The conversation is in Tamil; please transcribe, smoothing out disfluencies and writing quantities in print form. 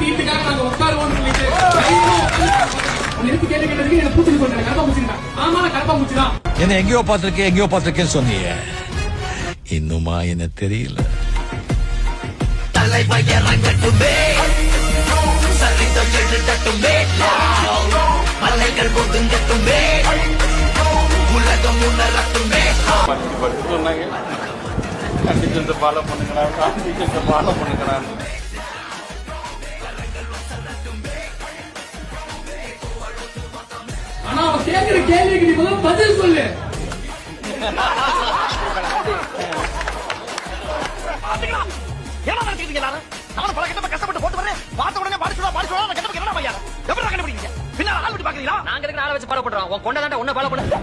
வீட்டுக்காக நாங்க உட்காருவோம் சொல்லிட்டு கேள்வி கேட்டதுக்கு என்ன பூச்சி சொல்றேன். கரப்பா முடிச்சுட்டா. ஆமா கரப்பா முடிச்சுதான். என்ன எங்கேயோ பார்த்திருக்கேன்னு சொன்னீங்க. இன்னுமா என்ன தெரியல. சொன்னாங்க கண்டிஷன் ஃபாலோ பண்ணுங்கடா, கான்ஸ்டிடியூஷன் ஃபாலோ பண்ணுங்கடா. ஆனா அவன் கேட்கிற கேள்விக்கு நீ முதல்ல பதில் சொல்லு. நானும் பல கிட்ட கஷ்டப்பட்டு போட்டு வரேன். பார்த்த உடனே பாடி சொல்ல நான் கிட்ட என்ன பையா எப்படி கண்டுபிடிங்க? பின்னால ஆள் விட்டு பாக்குறீங்களா? நாங்க இருக்கிற ஆளை வச்சு ஃபாலோ பண்றோம். உன் கொண்டதாண்டா உன்ன ஃபாலோ பண்ணு.